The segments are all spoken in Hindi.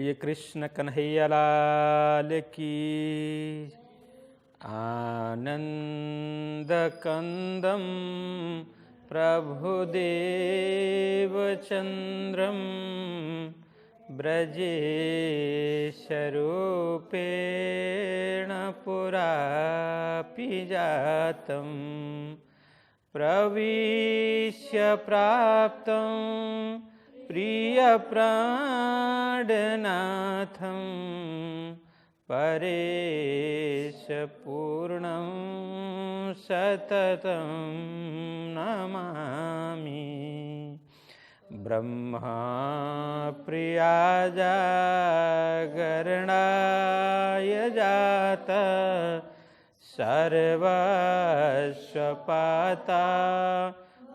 बोलिए कृष्ण कन्हैया लाल की। आनंद कंदम प्रभुदेव चंद्रम ब्रजेशरूपेण पुरापि जातं प्रविश्य प्राप्तं प्रियप्राणनाथं परेशपूर्णं सततं नमामि। ब्रह्मा प्रिया जागरणाय जाता सर्वस्वपाता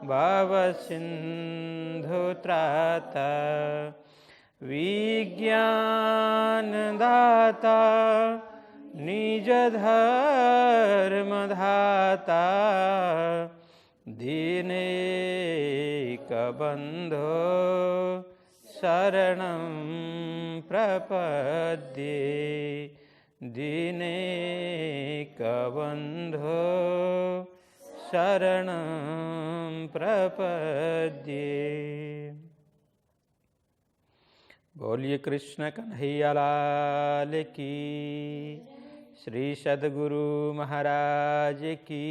भवसिन्धुत्राता विज्ञानदाता निजधर्मधाता दीनैकबन्धो शरणं प्रपद्ये दीनैकबन्धो शरणं प्रपद्ये। बोलिए कृष्ण कन्हैया लाल की। श्री सद्गुरु महाराज की।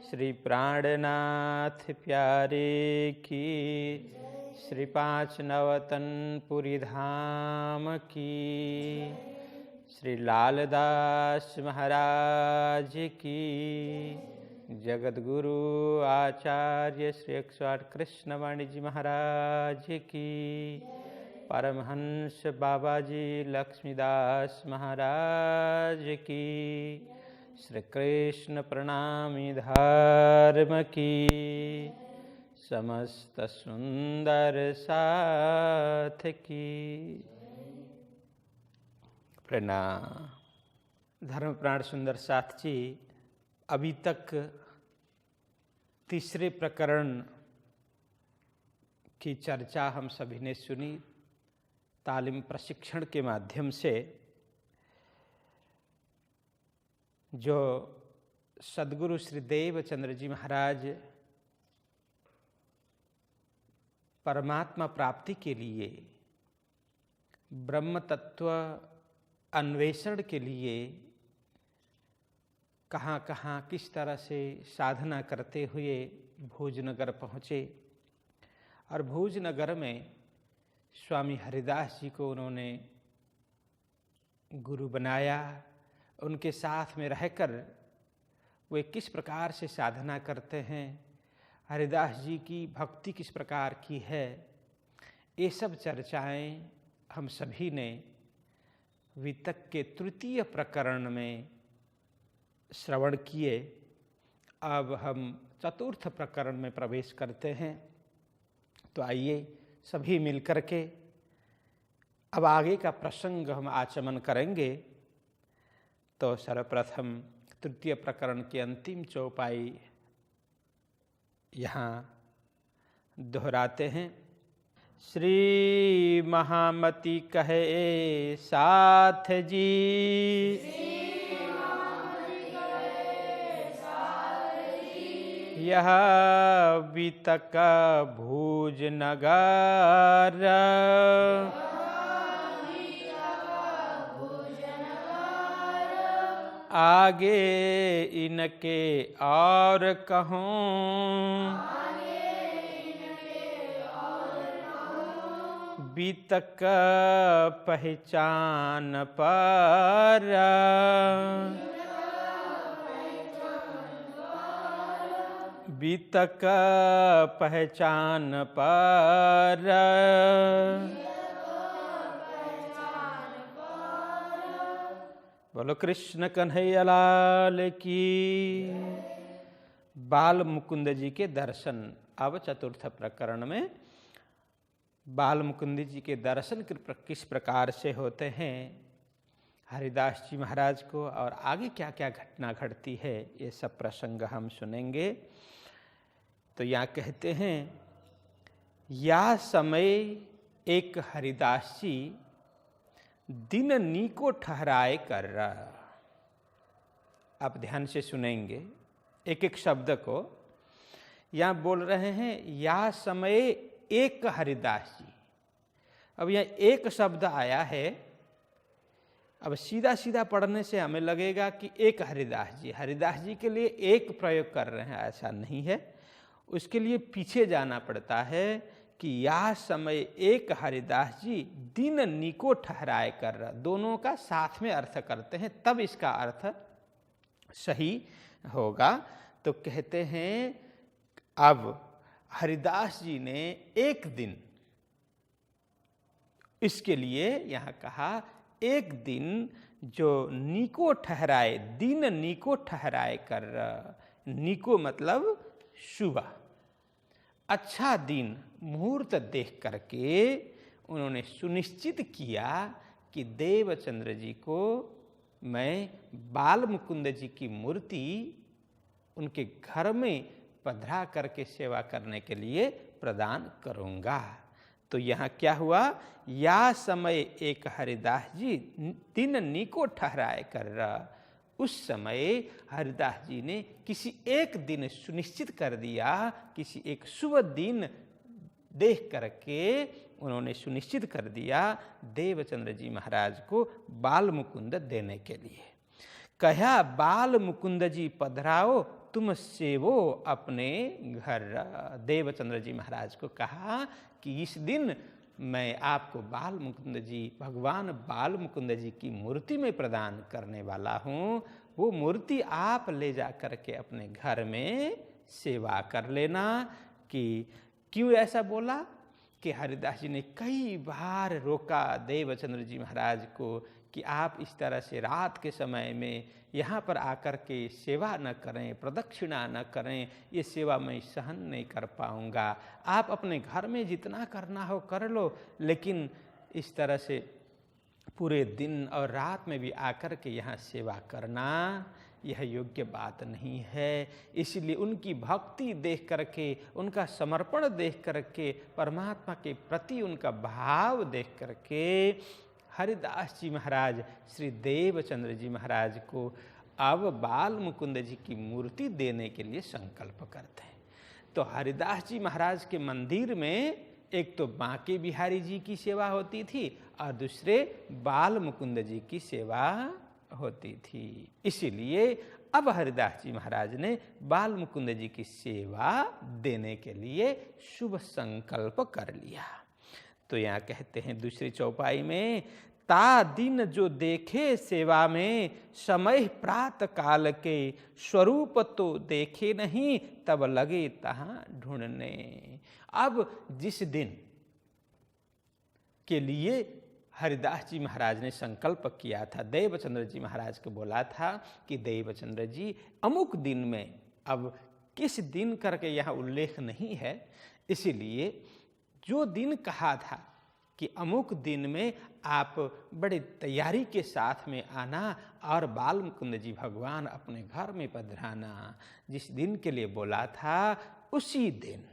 श्री प्राणनाथ प्यारे की। श्री पाँच नवतनपुरी धाम की। श्री लालदास महाराज की। जगद्गुरु आचार्य श्री 108 कृष्णवाणी जी महाराज की। परमहंस बाबा जी लक्ष्मीदास महाराज की। श्री कृष्ण प्रणामी धर्म की। समस्त सुंदर साथ की प्रणाम। धर्म प्राण सुंदर साथ जी, अभी तक तीसरे प्रकरण की चर्चा हम सभी ने सुनी तालीम प्रशिक्षण के माध्यम से। जो सद्गुरु श्री देवचंद्र जी महाराज परमात्मा प्राप्ति के लिए, ब्रह्म तत्व अन्वेषण के लिए कहाँ कहाँ किस तरह से साधना करते हुए भोजनगर पहुँचे और भोजनगर में स्वामी हरिदास जी को उन्होंने गुरु बनाया। उनके साथ में रहकर वे किस प्रकार से साधना करते हैं, हरिदास जी की भक्ति किस प्रकार की है, ये सब चर्चाएं हम सभी ने वितक के तृतीय प्रकरण में श्रवण किए। अब हम चतुर्थ प्रकरण में प्रवेश करते हैं। तो आइए सभी मिलकर के अब आगे का प्रसंग हम आचमन करेंगे। तो सर्वप्रथम तृतीय प्रकरण की अंतिम चौपाई यहाँ दोहराते हैं। श्री महामति कहे साथ जी, यह वितक भूज नगर आगे इनके और कहूँ, वितक पहचान पर वितक पहचान पर बोलो कृष्ण कन्हैया लाल की। बाल मुकुंद जी के दर्शन। अब चतुर्थ प्रकरण में बाल मुकुंद जी के दर्शन किस प्रकार से होते हैं हरिदास जी महाराज को, और आगे क्या क्या घटना घटती है, ये सब प्रसंग हम सुनेंगे। तो यहाँ कहते हैं, या समय एक हरिदास जी दिन नीको ठहराए कर। आप ध्यान से सुनेंगे एक एक शब्द को। यहाँ बोल रहे हैं या समय एक हरिदास जी। अब यह एक शब्द आया है। अब सीधा सीधा पढ़ने से हमें लगेगा कि एक हरिदास जी के लिए एक प्रयोग कर रहे हैं, ऐसा नहीं है। उसके लिए पीछे जाना पड़ता है कि या समय एक हरिदास जी दिन नीको ठहराए कर। दोनों का साथ में अर्थ करते हैं तब इसका अर्थ सही होगा। तो कहते हैं अब हरिदास जी ने एक दिन, इसके लिए यहाँ कहा एक दिन जो नीको ठहराए, दिन नीको ठहराए कर। नीको मतलब शुभ, अच्छा दिन मुहूर्त देख करके उन्होंने सुनिश्चित किया कि देवचंद्र जी को मैं बाल मुकुंद जी की मूर्ति उनके घर में पधरा करके सेवा करने के लिए प्रदान करूँगा। तो यहाँ क्या हुआ, या समय एक हरिदास जी दिन नीको ठहराए कर। उस समय हरिदास जी ने किसी एक दिन सुनिश्चित कर दिया, किसी एक शुभ दिन देख करके उन्होंने सुनिश्चित कर दिया देवचंद्र जी महाराज को बाल मुकुंद देने के लिए। कहा बाल मुकुंद जी पधराओ तुम सेवो अपने घर। देवचंद्र जी महाराज को कहा कि इस दिन मैं आपको बाल मुकुंद जी, भगवान बाल मुकुंद जी की मूर्ति में प्रदान करने वाला हूँ। वो मूर्ति आप ले जा करके अपने घर में सेवा कर लेना। कि क्यों ऐसा बोला कि हरिदास जी ने कई बार रोका देवचंद्र जी महाराज को कि आप इस तरह से रात के समय में यहाँ पर आकर के सेवा न करें, प्रदक्षिणा न करें, ये सेवा मैं सहन नहीं कर पाऊँगा। आप अपने घर में जितना करना हो कर लो, लेकिन इस तरह से पूरे दिन और रात में भी आकर के यहाँ सेवा करना यह योग्य बात नहीं है। इसलिए उनकी भक्ति देख करके, उनका समर्पण देख करके, परमात्मा के प्रति उनका भाव देख करके हरिदास जी महाराज श्री देवचंद्र जी महाराज को अब बाल मुकुंद जी की मूर्ति देने के लिए संकल्प करते हैं। तो हरिदास जी महाराज के मंदिर में एक तो बांके बिहारी जी की सेवा होती थी और दूसरे बाल मुकुंद जी की सेवा होती थी। इसीलिए अब हरिदास जी महाराज ने बाल मुकुंद जी की सेवा देने के लिए शुभ संकल्प कर लिया। तो यहाँ कहते हैं दूसरी चौपाई में, ता दिन जो देखे सेवा में समय प्रात काल के स्वरूप तो देखे नहीं तब लगे तहाँ ढूंढने। अब जिस दिन के लिए हरिदास जी महाराज ने संकल्प किया था, देवचंद्र जी महाराज को बोला था कि देवचंद्र जी अमुक दिन में, अब किस दिन करके यहाँ उल्लेख नहीं है, इसीलिए जो दिन कहा था कि अमुक दिन में आप बड़े तैयारी के साथ में आना और बाल मुकुंद जी भगवान अपने घर में पधराना, जिस दिन के लिए बोला था उसी दिन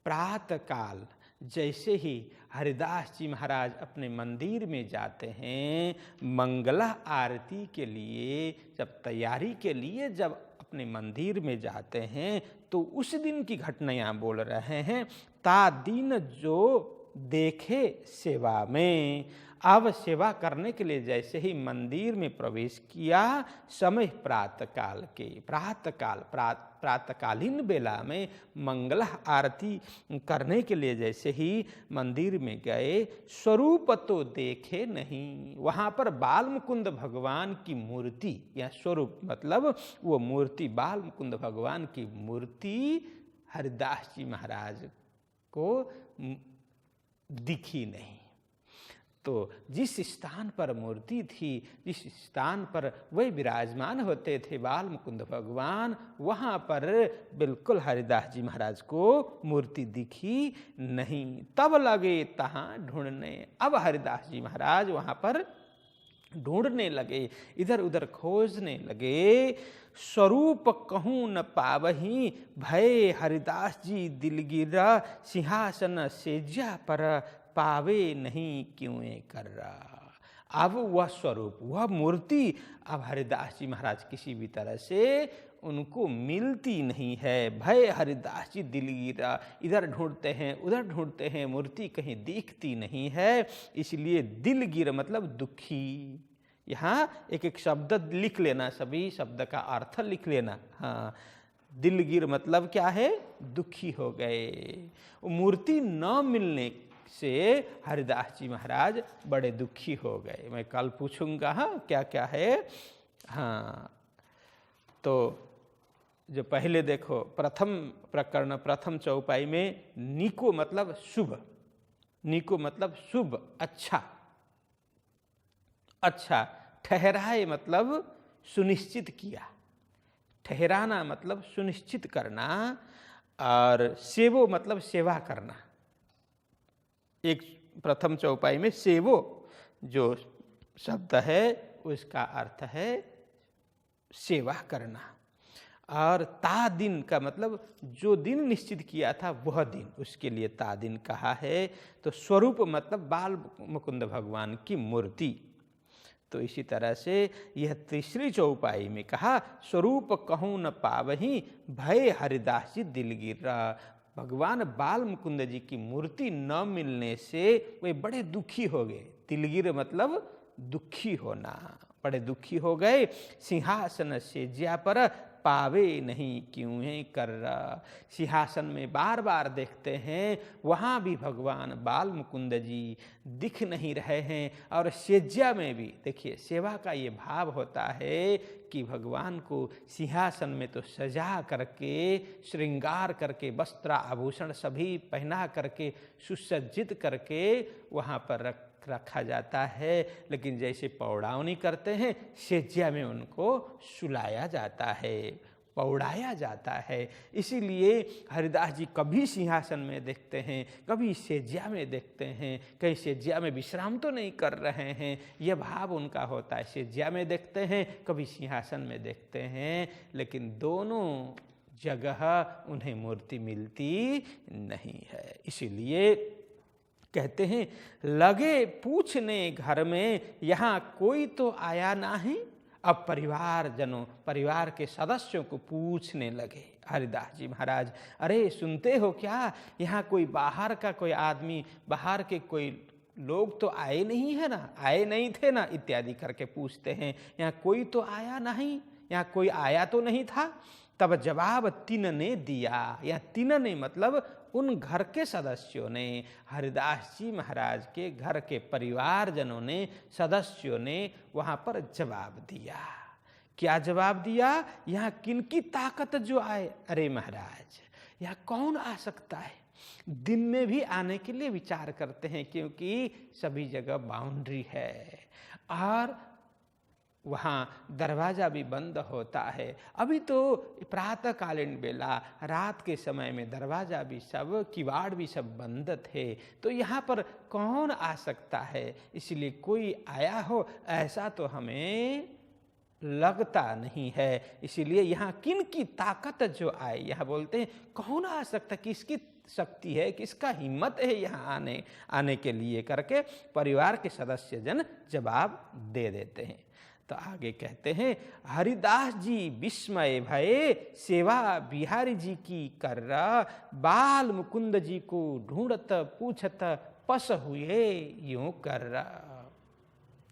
प्रातःकाल जैसे ही हरिदास जी महाराज अपने मंदिर में जाते हैं, मंगला आरती के लिए जब तैयारी के लिए जब अपने मंदिर में जाते हैं, तो उस दिन की घटना यहाँ बोल रहे हैं। ता दिन जो देखे सेवा में, अब सेवा करने के लिए जैसे ही मंदिर में प्रवेश किया, समय प्रातःकाल के, प्रातःकालीन बेला में मंगला आरती करने के लिए जैसे ही मंदिर में गए, स्वरूप तो देखे नहीं। वहाँ पर बाल मुकुंद भगवान की मूर्ति, या स्वरूप मतलब वो मूर्ति, बाल मुकुंद भगवान की मूर्ति हरिदास जी महाराज को दिखी नहीं। तो जिस स्थान पर मूर्ति थी, जिस स्थान पर वे विराजमान होते थे बाल मुकुंद भगवान, वहाँ पर बिल्कुल हरिदास जी महाराज को मूर्ति दिखी नहीं। तब लगे तहाँ ढूंढने। अब हरिदास जी महाराज वहाँ पर ढूंढने लगे, इधर उधर खोजने लगे। स्वरूप कहूँ न पावही, भय हरिदास जी दिलगिरा, सिंहासन सेज्या पर पावे नहीं क्यों कर रहा। अब वह स्वरूप, वह मूर्ति अब हरिदास जी महाराज किसी भी तरह से उनको मिलती नहीं है। भय हरिदास जी दिलगीरा, इधर ढूंढते हैं उधर ढूंढते हैं, मूर्ति कहीं दिखती नहीं है, इसलिए दिलगीर मतलब दुखी। यहाँ एक एक शब्द लिख लेना, सभी शब्द का अर्थ लिख लेना। हाँ, दिलगीर मतलब क्या है? दुखी हो गए। मूर्ति न मिलने से हरिदास जी महाराज बड़े दुखी हो गए। मैं कल पूछूंगा हाँ क्या क्या है। हाँ, तो जो पहले देखो प्रथम प्रकरण प्रथम चौपाई में निको मतलब शुभ, निको मतलब शुभ, अच्छा, अच्छा। ठहराए मतलब सुनिश्चित किया, ठहराना मतलब सुनिश्चित करना, और सेवो मतलब सेवा करना। एक प्रथम चौपाई में सेवो जो शब्द है उसका अर्थ है सेवा करना, और ता दिन का मतलब जो दिन निश्चित किया था वह दिन, उसके लिए ता दिन कहा है। तो स्वरूप मतलब बाल मुकुंद भगवान की मूर्ति। तो इसी तरह से यह तीसरी चौपाई में कहा स्वरूप कहूँ न पावही भय हरिदास जी दिलगिरा। भगवान बाल मुकुंद जी की मूर्ति न मिलने से वे बड़े दुखी हो गए। दिलगिर मतलब दुखी होना, बड़े दुखी हो गए। सिंहासन से ज्या पर पावे नहीं क्यों है कर रहा। सिंहासन में बार बार देखते हैं, वहाँ भी भगवान बाल मुकुंद जी दिख नहीं रहे हैं। और सेज्या में भी देखिए, सेवा का ये भाव होता है कि भगवान को सिंहासन में तो सजा करके, श्रृंगार करके, वस्त्र आभूषण सभी पहना करके, सुसज्जित करके वहाँ पर रखा जाता है। लेकिन जैसे पौड़ावनी करते हैं, सेज्या में उनको सुलाया जाता है, पौड़ाया जाता है। इसीलिए हरिदास जी कभी सिंहासन में देखते हैं, कभी सेज्या में देखते हैं, कहीं सेज्या में विश्राम तो नहीं कर रहे हैं, यह भाव उनका होता है। सेज्या में देखते हैं, कभी सिंहासन में देखते हैं, लेकिन दोनों जगह उन्हें मूर्ति मिलती नहीं है। इसीलिए कहते हैं लगे पूछने घर में, यहाँ कोई तो आया नहीं। अब परिवारजनों, परिवार के सदस्यों को पूछने लगे हरिदास जी महाराज, अरे सुनते हो क्या, यहाँ कोई बाहर का कोई आदमी, बाहर के कोई लोग तो आए नहीं है ना, आए नहीं थे ना, इत्यादि करके पूछते हैं। यहाँ कोई तो आया नहीं, यहाँ कोई आया तो नहीं था। तब जवाब तीन ने दिया, या तीन ने मतलब उन घर के सदस्यों ने, हरिदास जी महाराज के घर के परिवारजनों ने, सदस्यों ने वहाँ पर जवाब दिया। क्या जवाब दिया? यहाँ किनकी ताकत जो आए? अरे महाराज, यहाँ कौन आ सकता है? दिन में भी आने के लिए विचार करते हैं, क्योंकि सभी जगह बाउंड्री है और वहाँ दरवाज़ा भी बंद होता है। अभी तो प्रातःकालीन बेला, रात के समय में दरवाज़ा भी सब, किवाड़ भी सब बंद थे, तो यहाँ पर कौन आ सकता है? इसलिए कोई आया हो ऐसा तो हमें लगता नहीं है। इसीलिए यहाँ किन की ताकत जो आए, यहाँ बोलते हैं कौन आ सकता, किसकी शक्ति है, किसका हिम्मत है यहाँ आने के लिए करके परिवार के सदस्य जन जवाब दे देते हैं। तो आगे कहते हैं हरिदास जी विस्मय भये, सेवा बिहारी जी की कर रहा। बाल मुकुंद जी को ढूंढत पूछत पस हुए यूं कर रहा।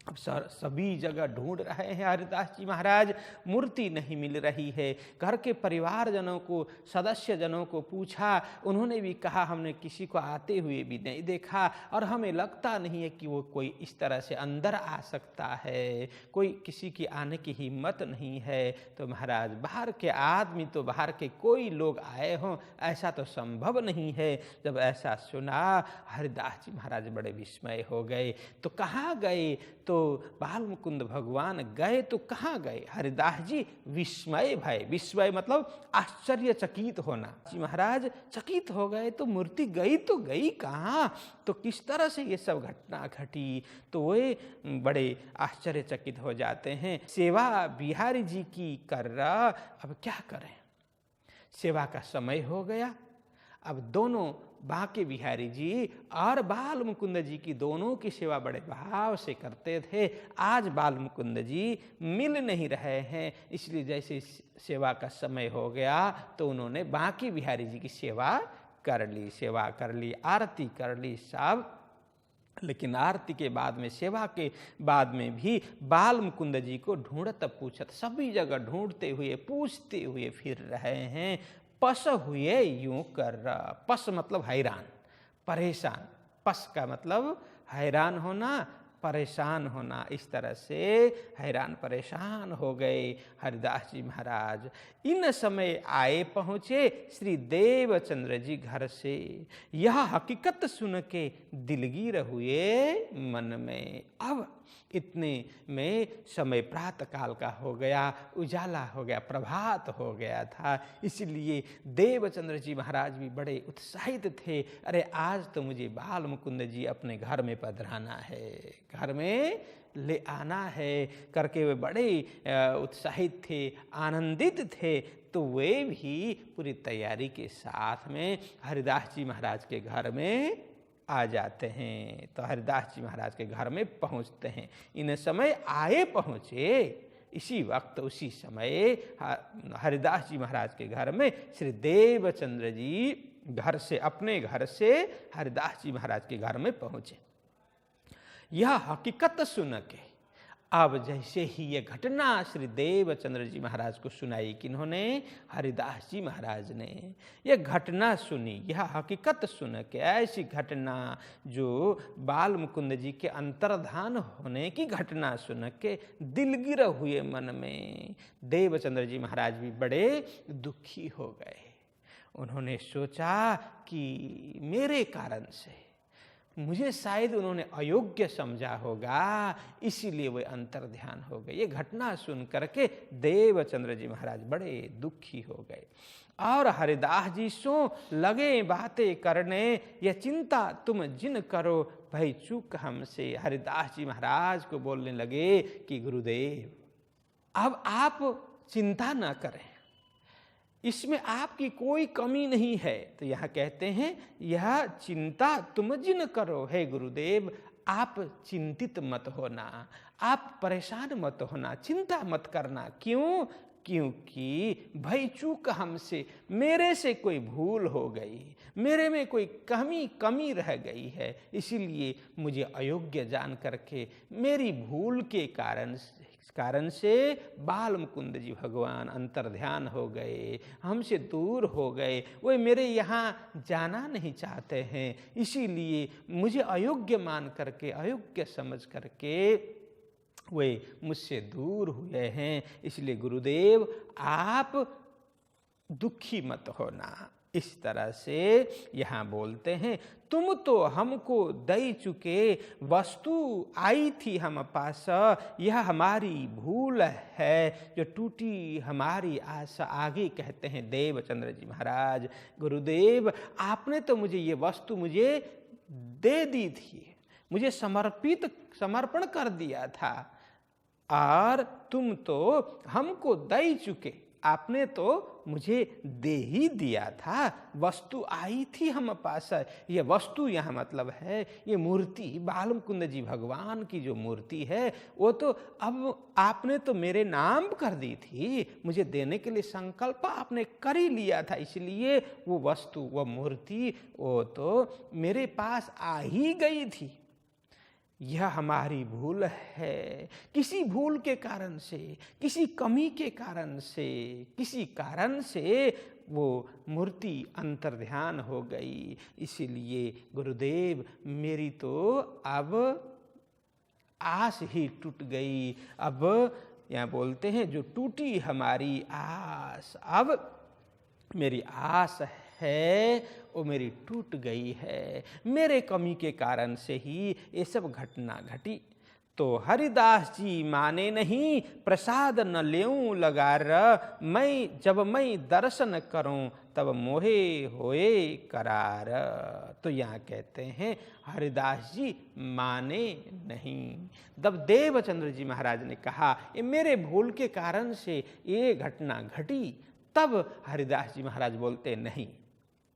अब सभी जगह ढूंढ रहे हैं हरिदास जी महाराज, मूर्ति नहीं मिल रही है। घर के परिवारजनों को, सदस्य जनों को पूछा, उन्होंने भी कहा हमने किसी को आते हुए भी नहीं देखा, और हमें लगता नहीं है कि वो कोई इस तरह से अंदर आ सकता है, कोई किसी की आने की हिम्मत नहीं है। तो महाराज बाहर के आदमी, तो बाहर के कोई लोग आए हों ऐसा तो संभव नहीं है। जब ऐसा सुना हरिदास जी महाराज बड़े विस्मय हो गए। तो कहाँ गए? तो बाल मुकुंद भगवान गए तो कहाँ गए? हरिदास जी विस्मय भय, विस्मय मतलब आश्चर्यचकित होना। जी महाराज चकित हो गए, तो मूर्ति गई तो गई कहाँ, तो किस तरह से ये सब घटना घटी, तो वे बड़े आश्चर्यचकित हो जाते हैं। सेवा बिहारी जी की कर रहा, अब क्या करें, सेवा का समय हो गया, अब दोनों बांके बिहारी जी और बाल मुकुंद जी की दोनों की सेवा बड़े भाव से करते थे। आज बाल मुकुंद जी मिल नहीं रहे हैं, इसलिए जैसे सेवा का समय हो गया तो उन्होंने बांके बिहारी जी की सेवा कर ली, आरती कर ली सब। लेकिन आरती के बाद में, सेवा के बाद में भी बाल मुकुंद जी को ढूंढत पूछत, सभी जगह ढूंढते हुए पूछते हुए फिर रहे हैं। पस हुए यूं कर, पस मतलब हैरान, परेशान, पस का मतलब हैरान होना, परेशान होना। इस तरह से हैरान परेशान हो गए हरिदास जी महाराज। इन समय आए पहुँचे श्री देवचंद्र जी घर से, यह हकीकत सुन के दिलगीर हुए मन में। अब इतने में समय प्रातः काल का हो गया, उजाला हो गया, प्रभात हो गया था, इसलिए देवचंद्र जी महाराज भी बड़े उत्साहित थे। अरे आज तो मुझे बाल मुकुंद जी अपने घर में पधराना है, घर में ले आना है करके वे बड़े उत्साहित थे, आनंदित थे। तो वे भी पूरी तैयारी के साथ में हरिदास जी महाराज के घर में आ जाते हैं। तो हरिदास जी महाराज के घर में पहुंचते हैं। इन समय आए पहुंचे, इसी वक्त उसी समय हरिदास जी महाराज के घर में श्री देवचंद्र जी घर से, अपने घर से हरिदास जी महाराज के घर में पहुंचे। यह हकीकत सुन के, अब जैसे ही ये घटना श्री देवचंद्र जी महाराज को सुनाई, किन्होंने, हरिदास जी महाराज ने यह घटना सुनी, यह हकीकत सुन के, ऐसी घटना जो बाल मुकुंद जी के अंतर्धान होने की घटना सुन के दिलगिर हुए मन में देवचंद्र जी महाराज भी बड़े दुखी हो गए। उन्होंने सोचा कि मेरे कारण से मुझे शायद उन्होंने अयोग्य समझा होगा, इसीलिए वे अंतर ध्यान हो गए। ये घटना सुन करके देवचंद्र जी महाराज बड़े दुखी हो गए और हरिदास जी सो लगे बातें करने, यह चिंता तुम जिन करो भाई चूक हमसे। हरिदास जी महाराज को बोलने लगे कि गुरुदेव अब आप चिंता ना करें, इसमें आपकी कोई कमी नहीं है। तो यहाँ कहते हैं यह चिंता तुम जिन करो, हे गुरुदेव आप चिंतित मत होना, आप परेशान मत होना, चिंता मत करना। क्यों? क्योंकि भाई चूक हमसे, मेरे से कोई भूल हो गई, मेरे में कोई कमी रह गई है, इसीलिए मुझे अयोग्य जान करके मेरी भूल के कारण से बाल मुकुंद जी भगवान अंतर्ध्यान हो गए, हमसे दूर हो गए, वे मेरे यहाँ जाना नहीं चाहते हैं, इसीलिए मुझे अयोग्य मान करके, अयोग्य समझ करके वे मुझसे दूर हुए हैं। इसलिए गुरुदेव आप दुखी मत होना। इस तरह से यहाँ बोलते हैं, तुम तो हमको दे चुके, वस्तु आई थी हम पास, यह हमारी भूल है जो टूटी हमारी आशा। आगे कहते हैं देवचंद्र जी महाराज, गुरुदेव आपने तो मुझे ये वस्तु मुझे दे दी थी, मुझे समर्पण कर दिया था, और तुम तो हमको दे चुके, आपने तो मुझे दे ही दिया था, वस्तु आई थी हम पास। ये वस्तु यहाँ मतलब है ये मूर्ति, बाल मुकुंद जी भगवान की जो मूर्ति है वो तो अब आपने तो मेरे नाम कर दी थी, मुझे देने के लिए संकल्प आपने कर ही लिया था, इसलिए वो वस्तु, वो मूर्ति वो तो मेरे पास आ ही गई थी। यह हमारी भूल है, किसी भूल के कारण से, किसी कमी के कारण से, किसी कारण से वो मूर्ति अंतर्ध्यान हो गई, इसीलिए गुरुदेव मेरी तो अब आस ही टूट गई। अब यहाँ बोलते हैं जो टूटी हमारी आस, अब मेरी आस है वो मेरी टूट गई है, मेरे कमी के कारण से ही ये सब घटना घटी। तो हरिदास जी माने नहीं, प्रसाद न लेऊं लगार, जब मैं दर्शन करूं तब मोहे होए करार। तो यहाँ कहते हैं हरिदास जी माने नहीं। तब देवचंद्र जी महाराज ने कहा ये मेरे भूल के कारण से ये घटना घटी, तब हरिदास जी महाराज बोलते नहीं,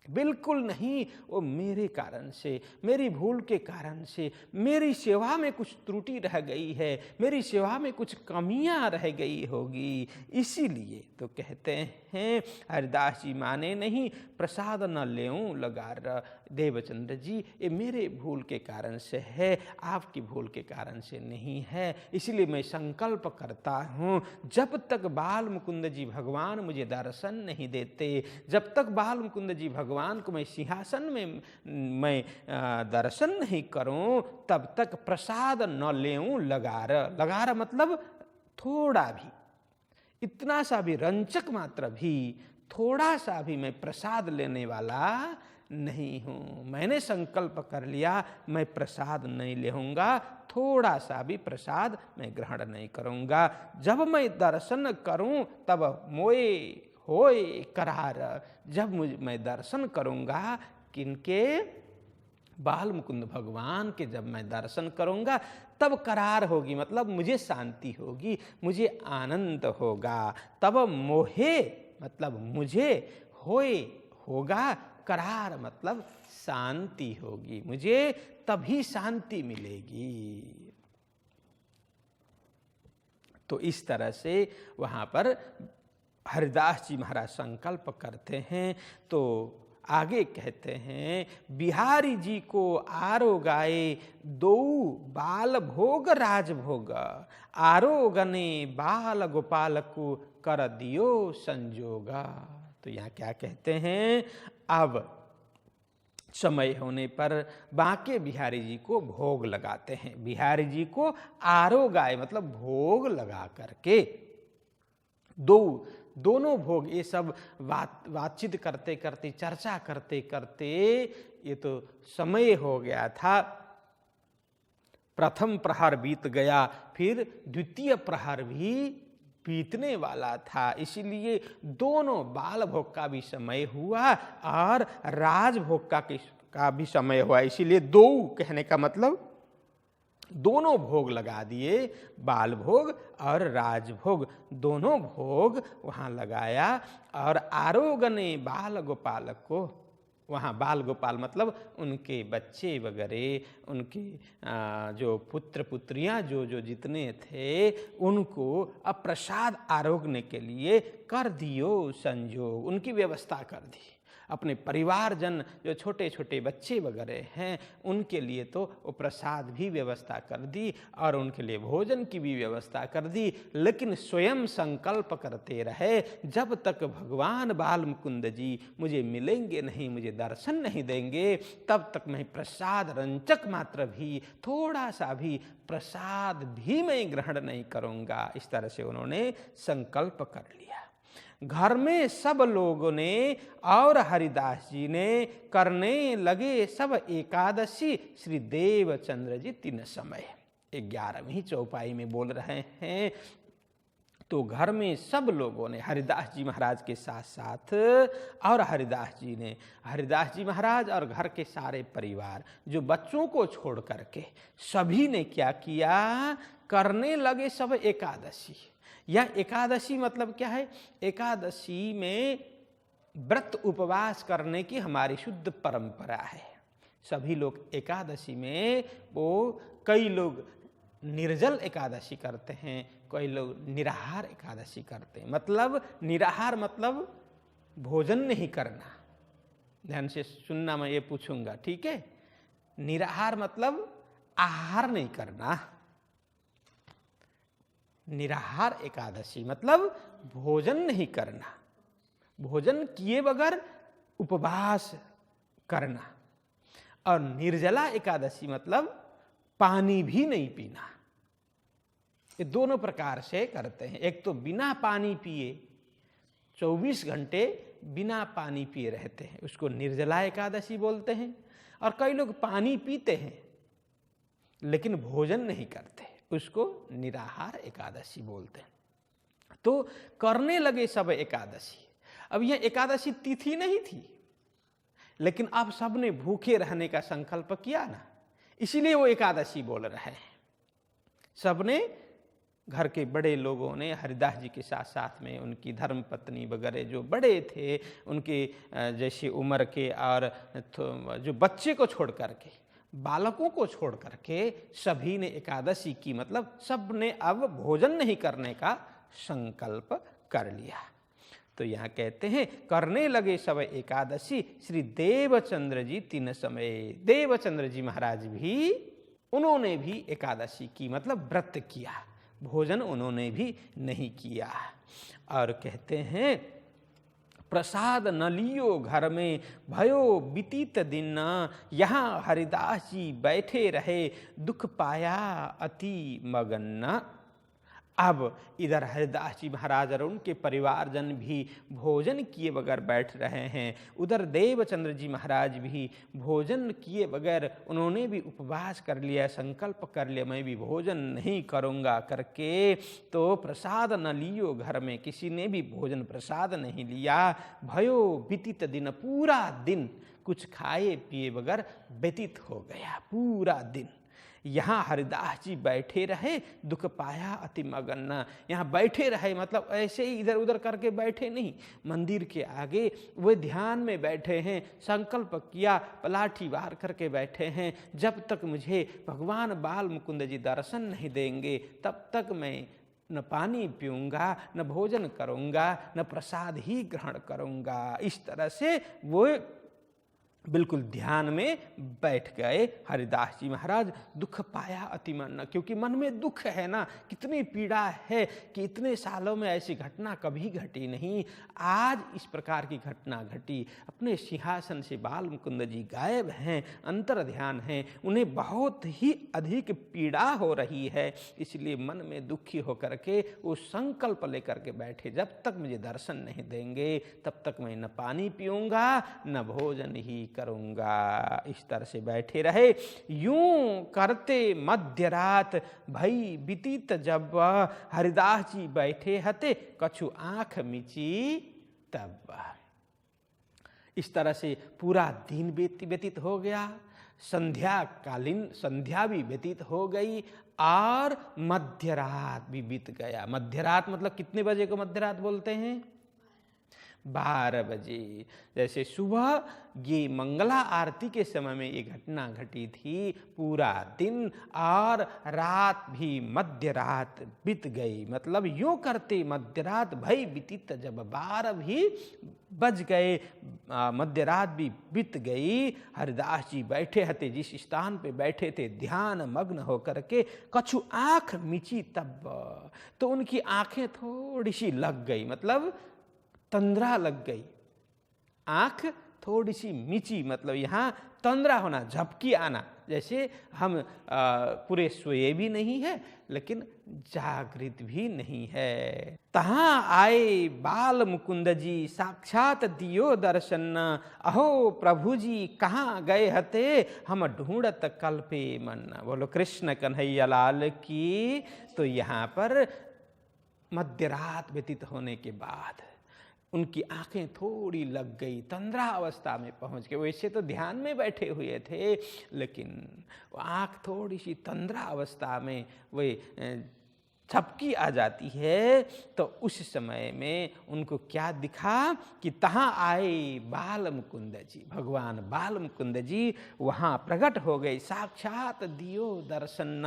बिल्कुल नहीं। वो मेरे कारण से, मेरी भूल के कारण से, मेरी सेवा में कुछ त्रुटि रह गई है, मेरी सेवा में कुछ कमियां रह गई होगी, इसीलिए तो कहते हैं हरिदास जी माने नहीं प्रसाद न लेऊं लगार। देवचंद्र जी ये मेरे भूल के कारण से है, आपकी भूल के कारण से नहीं है। इसलिए मैं संकल्प करता हूँ जब तक बाल मुकुंद जी भगवान मुझे दर्शन नहीं देते, जब तक बाल मुकुंद जी भगवान को मैं सिंहासन में मैं दर्शन नहीं करूं, तब तक प्रसाद न लेऊं लगार। लगार मतलब थोड़ा भी, इतना सा भी, रंचक मात्र भी, थोड़ा सा भी मैं प्रसाद लेने वाला नहीं हूं। मैंने संकल्प कर लिया मैं प्रसाद नहीं लेऊंगा, थोड़ा सा भी प्रसाद मैं ग्रहण नहीं करूंगा। जब मैं दर्शन करूं तब मोए होए करार। जब मैं दर्शन करूंगा किनके, बाल मुकुंद भगवान के जब मैं दर्शन करूंगा तब करार होगी, मतलब मुझे शांति होगी, मुझे आनंद होगा। तब मोहे मतलब मुझे, होए होगा, करार मतलब शांति होगी, मुझे तभी शांति मिलेगी। तो इस तरह से वहां पर हरिदास जी महाराज संकल्प करते हैं। तो आगे कहते हैं बिहारी जी को आरोगाए दो बाल भोग राजभोग, आरोगने बाल गोपाल को कर दियो संजोगा। तो यहाँ क्या कहते हैं, अब समय होने पर बांके बिहारी जी को भोग लगाते हैं। बिहारी जी को आरोगाए मतलब भोग लगा करके, दोनों भोग, ये सब बातचीत करते करते, चर्चा करते करते ये तो समय हो गया था। प्रथम प्रहर बीत गया, फिर द्वितीय प्रहर भी बीतने वाला था, इसीलिए दोनों बाल भोग का भी समय हुआ और राजभोग का भी समय हुआ। इसीलिए दो कहने का मतलब दोनों भोग लगा दिए, बाल भोग और राजभोग, दोनों भोग वहाँ लगाया। और आरोगने बाल गोपाल को, वहाँ बाल गोपाल मतलब उनके बच्चे वगैरह, उनके जो पुत्र पुत्रियाँ जो जितने थे, उनको अब प्रसाद आरोगने के लिए कर दियो संजोग, उनकी व्यवस्था कर दी। अपने परिवारजन जो छोटे छोटे बच्चे वगैरह हैं उनके लिए तो वो प्रसाद भी व्यवस्था कर दी और उनके लिए भोजन की भी व्यवस्था कर दी। लेकिन स्वयं संकल्प करते रहे जब तक भगवान बाल मुकुंद जी मुझे मिलेंगे नहीं, मुझे दर्शन नहीं देंगे, तब तक मैं प्रसाद रंचक मात्र भी, थोड़ा सा भी प्रसाद भी मैं ग्रहण नहीं करूँगा। इस तरह से उन्होंने संकल्प कर लिया। घर में सब लोगों ने और हरिदास जी ने करने लगे सब एकादशी श्री देवचंद्र जी तीन समय। 11वीं चौपाई में बोल रहे हैं। तो घर में सब लोगों ने, हरिदास जी महाराज के साथ साथ और हरिदास जी महाराज और घर के सारे परिवार, जो बच्चों को छोड़ करके सभी ने क्या किया, करने लगे सब एकादशी। यह एकादशी मतलब क्या है, एकादशी में व्रत उपवास करने की हमारी शुद्ध परंपरा है। सभी लोग एकादशी में, वो कई लोग निर्जल एकादशी करते हैं, कई लोग निराहार एकादशी करते हैं। मतलब निराहार मतलब भोजन नहीं करना, ध्यान से सुनना, मैं ये पूछूंगा, ठीक है। निराहार मतलब आहार नहीं करना, निराहार एकादशी मतलब भोजन नहीं करना, भोजन किए बगैर उपवास करना। और निर्जला एकादशी मतलब पानी भी नहीं पीना। ये दोनों प्रकार से करते हैं। एक तो बिना पानी पिए 24 घंटे बिना पानी पिए रहते हैं, उसको निर्जला एकादशी बोलते हैं। और कई लोग पानी पीते हैं लेकिन भोजन नहीं करते, उसको निराहार एकादशी बोलते हैं। तो करने लगे सब एकादशी। अब यह एकादशी तिथि नहीं थी, लेकिन अब सबने भूखे रहने का संकल्प किया ना, इसीलिए वो एकादशी बोल रहे हैं। सबने घर के बड़े लोगों ने हरिदास जी के साथ साथ में उनकी धर्मपत्नी वगैरह जो बड़े थे, उनके जैसी उम्र के, और जो बच्चे को छोड़ करके, बालकों को छोड़ करके सभी ने एकादशी की, मतलब सब ने अब भोजन नहीं करने का संकल्प कर लिया। तो यहाँ कहते हैं करने लगे सब एकादशी श्री देवचंद्र जी तीन समय। देवचंद्र जी महाराज भी, उन्होंने भी एकादशी की, मतलब व्रत किया, भोजन उन्होंने भी नहीं किया। और कहते हैं प्रसाद न लियो घर में भयो बीतीत दिन, यहाँ हरिदास जी बैठे रहे दुख पाया अति मगन। अब इधर हरिदास जी महाराज और उनके परिवारजन भी भोजन किए बगैर बैठ रहे हैं, उधर देवचंद्र जी महाराज भी भोजन किए बगैर उन्होंने भी उपवास कर लिया, संकल्प कर लिया मैं भी भोजन नहीं करूँगा करके। तो प्रसाद न लियो घर में, किसी ने भी भोजन प्रसाद नहीं लिया। भयो बीतित दिन, पूरा दिन कुछ खाए पिए बगैर व्यतीत हो गया, पूरा दिन। यहाँ हरिदास जी बैठे रहे दुख पाया अति मगन। यहाँ बैठे रहे मतलब ऐसे ही इधर उधर करके बैठे नहीं, मंदिर के आगे वे ध्यान में बैठे हैं, संकल्प किया, पलाठी वार करके बैठे हैं, जब तक मुझे भगवान बाल मुकुंद जी दर्शन नहीं देंगे तब तक मैं न पानी पीऊँगा, न भोजन करूँगा, न प्रसाद ही ग्रहण करूँगा। इस तरह से वो बिल्कुल ध्यान में बैठ गए हरिदास जी महाराज। दुख पाया अति मन, क्योंकि मन में दुख है ना, कितनी पीड़ा है कि इतने सालों में ऐसी घटना कभी घटी नहीं, आज इस प्रकार की घटना घटी। अपने सिंहासन से बाल मुकुंद जी गायब हैं, अंतर ध्यान हैं, उन्हें बहुत ही अधिक पीड़ा हो रही है, इसलिए मन में दुखी होकर के वो संकल्प लेकर के बैठे, जब तक मुझे दर्शन नहीं देंगे तब तक मैं न पानी पीऊँगा न भोजन ही करूंगा। इस तरह से बैठे रहे। यूं करते मध्य रात भई बीतीत, जब हरिदास जी बैठे हते कछु आंख मिची तब। इस तरह से पूरा दिन व्यतीत हो गया, संध्याकालीन संध्या भी व्यतीत हो गई और मध्य रात भी बीत गया। मध्य रात मतलब कितने बजे को मध्य रात बोलते हैं? 12 बजे। जैसे सुबह ये मंगला आरती के समय में ये घटना घटी थी, पूरा दिन और रात भी मध्य रात बीत गई। मतलब यूँ करते मध्य रात भई बीतीत, जब 12 भी बज गए, मध्य रात भी बीत गई। हरिदास जी बैठे हते, जिस स्थान पे बैठे थे ध्यान मग्न होकर के, कछु आँख मिची तब, तो उनकी आँखें थोड़ी सी लग गई, मतलब तंद्रा लग गई। आँख थोड़ी सी मिची, मतलब यहाँ तंद्रा होना, झपकी आना, जैसे हम पूरे सोए भी नहीं है लेकिन जागृत भी नहीं है। तहाँ आए बाल मुकुंद जी साक्षात दियो दर्शन, अहो प्रभु जी कहाँ गए हते हम ढूंढत कल्पे मन। बोलो कृष्ण कन्हैया लाल की। तो यहाँ पर मध्य रात व्यतीत होने के बाद उनकी आंखें थोड़ी लग गई, तंद्रा अवस्था में पहुंच गए। वैसे तो ध्यान में बैठे हुए थे, लेकिन आंख थोड़ी सी तंद्रा अवस्था में वे झपकी आ जाती है। तो उस समय में उनको क्या दिखा कि तहाँ आए बाल मुकुंद जी, भगवान बाल मुकुंद जी वहाँ प्रकट हो गए। साक्षात दियो दर्शन,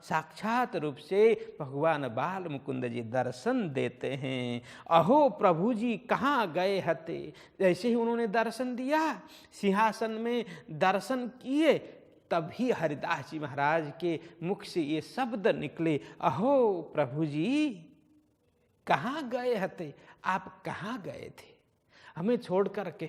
साक्षात रूप से भगवान बाल मुकुंद जी दर्शन देते हैं। अहो प्रभु जी कहाँ गए हते, जैसे ही उन्होंने दर्शन दिया, सिंहासन में दर्शन किए, तभी हरिदास जी महाराज के मुख से ये शब्द निकले, अहो प्रभु जी कहाँ गए हते, आप कहाँ गए थे, हमें छोड़ करके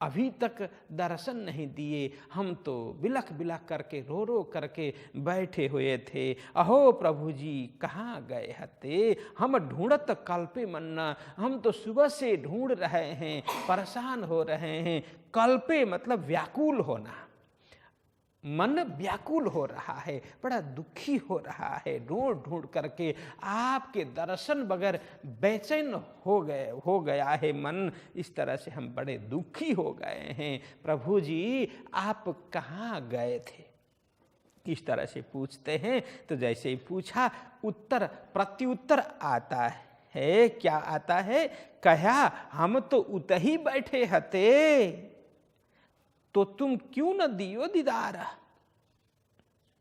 अभी तक दर्शन नहीं दिए, हम तो बिलख बिलख करके रो रो करके बैठे हुए थे। अहो प्रभु जी कहाँ गए हते, हम ढूंढत कल्पे मन्ना, हम तो सुबह से ढूंढ रहे हैं, परेशान हो रहे हैं। कल्पे मतलब व्याकुल होना, मन व्याकुल हो रहा है, बड़ा दुखी हो रहा है, ढूंढ ढूंढ करके आपके दर्शन बगैर बेचैन हो गया है मन। इस तरह से हम बड़े दुखी हो गए हैं। प्रभु जी आप कहाँ गए थे। इस तरह से पूछते हैं। तो जैसे ही पूछा उत्तर प्रत्युत्तर आता है। क्या आता है? कहा हम तो उतही बैठे हते, तो तुम क्यों न दियो दीदार।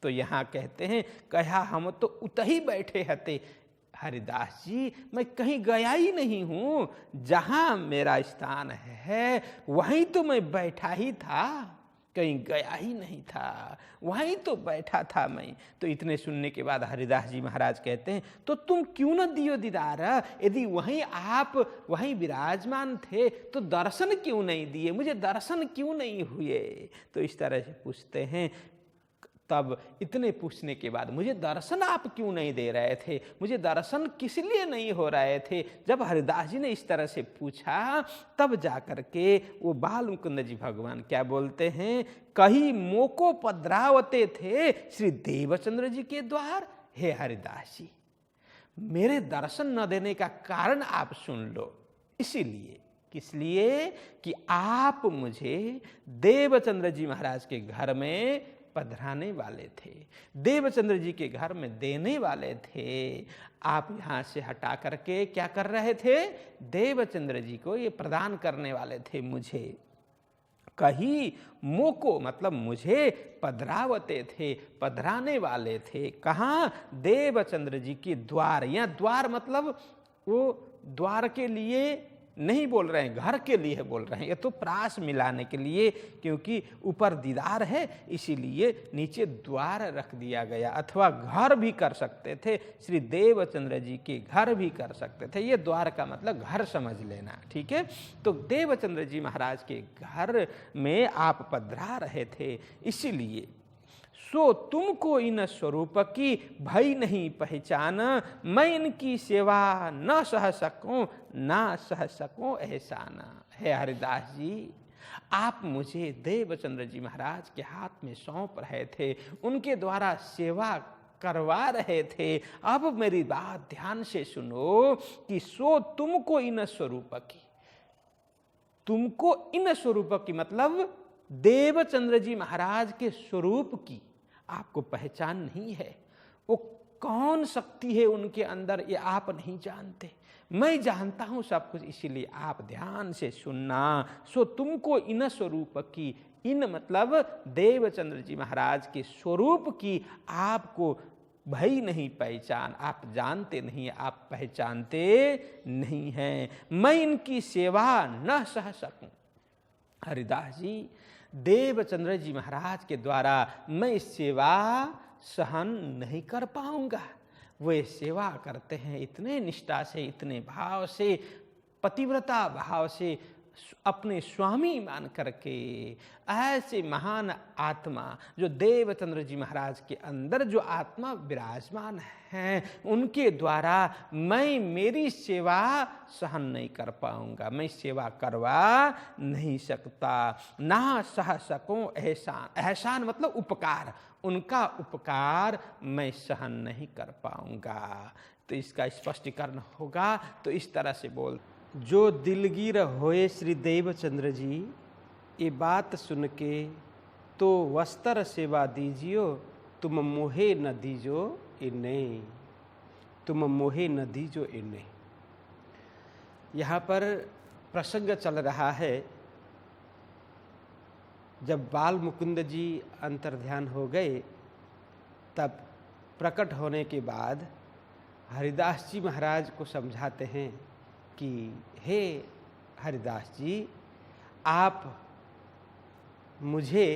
तो यहां कहते हैं कहा हम तो उतही बैठे हते। हरिदास जी मैं कहीं गया ही नहीं हूं, जहां मेरा स्थान है वहीं तो मैं बैठा ही था, कहीं गया ही नहीं था, वहीं तो बैठा था मैं। तो इतने सुनने के बाद हरिदास जी महाराज कहते हैं तो तुम क्यों न दियो दीदार, यदि वहीं आप वहीं विराजमान थे तो दर्शन क्यों नहीं दिए, मुझे दर्शन क्यों नहीं हुए। तो इस तरह से पूछते हैं। तब इतने पूछने के बाद मुझे दर्शन आप क्यों नहीं दे रहे थे, मुझे दर्शन किस लिए नहीं हो रहे थे। जब हरिदास जी ने इस तरह से पूछा तब जाकर के वो बाल मुकुंद जी भगवान क्या बोलते हैं, कहीं मोको पधरावते थे श्री देवचंद्र जी के द्वार। हे हरिदास जी मेरे दर्शन न देने का कारण आप सुन लो। इसीलिए किस लिए कि आप मुझे देवचंद्र जी महाराज के घर में पधराने वाले थे, देवचंद्र जी के घर में देने वाले थे। आप यहाँ से हटा करके क्या कर रहे थे, देवचंद्र जी को ये प्रदान करने वाले थे मुझे। कहीं मोको मतलब मुझे पधरावते थे, पधराने वाले थे। कहाँ? देवचंद्र जी के द्वार। यहाँ द्वार मतलब वो द्वार के लिए नहीं बोल रहे हैं, घर के लिए बोल रहे हैं। ये तो प्रास मिलाने के लिए, क्योंकि ऊपर दीदार है इसीलिए नीचे द्वार रख दिया गया। अथवा घर भी कर सकते थे, श्री देवचंद्र जी के घर भी कर सकते थे। ये द्वार का मतलब घर समझ लेना, ठीक है। तो देवचंद्र जी महाराज के घर में आप पधरा रहे थे, इसीलिए सो तुमको इन स्वरूप की भई नहीं पहचान, मैं इनकी सेवा न सह सकूं ना सह सकूं एहसान। है हरिदास जी आप मुझे देवचंद्र जी महाराज के हाथ में सौंप रहे थे, उनके द्वारा सेवा करवा रहे थे। अब मेरी बात ध्यान से सुनो कि सो तुमको इन स्वरूप की, तुमको इन स्वरूप की मतलब देवचंद्र जी महाराज के स्वरूप की आपको पहचान नहीं है। वो कौन शक्ति है उनके अंदर ये आप नहीं जानते, मैं जानता हूं सब कुछ, इसीलिए आप ध्यान से सुनना। सो तुमको इन स्वरूप की, इन मतलब देवचंद्र जी महाराज के स्वरूप की आपको भई नहीं पहचान, आप जानते नहीं, आप पहचानते नहीं हैं। मैं इनकी सेवा न सह सकूं। हरिदास जी देवचंद्र जी महाराज के द्वारा मैं सेवा सहन नहीं कर पाऊंगा। वे सेवा करते हैं इतने निष्ठा से, इतने भाव से, पतिव्रता भाव से, अपने स्वामी मान करके। ऐसे महान आत्मा जो देवचंद्र जी महाराज के अंदर जो आत्मा विराजमान हैं, उनके द्वारा मैं मेरी सेवा सहन नहीं कर पाऊंगा, मैं सेवा करवा नहीं सकता। ना सह सकूं एहसान, एहसान मतलब उपकार, उनका उपकार मैं सहन नहीं कर पाऊंगा। तो इसका स्पष्टीकरण होगा। तो इस तरह से बोल, जो दिलगीर होए श्री देवचंद्र जी, ये बात सुन के तो वस्त्र सेवा दीजियो, तुम मोहे न दीजो इन्हें, तुम मोहे न दीजो इन्हें। यहाँ पर प्रसंग चल रहा है, जब बाल मुकुंद जी अंतर्ध्यान हो गए तब प्रकट होने के बाद हरिदास जी महाराज को समझाते हैं कि हे हरिदास जी आप मुझे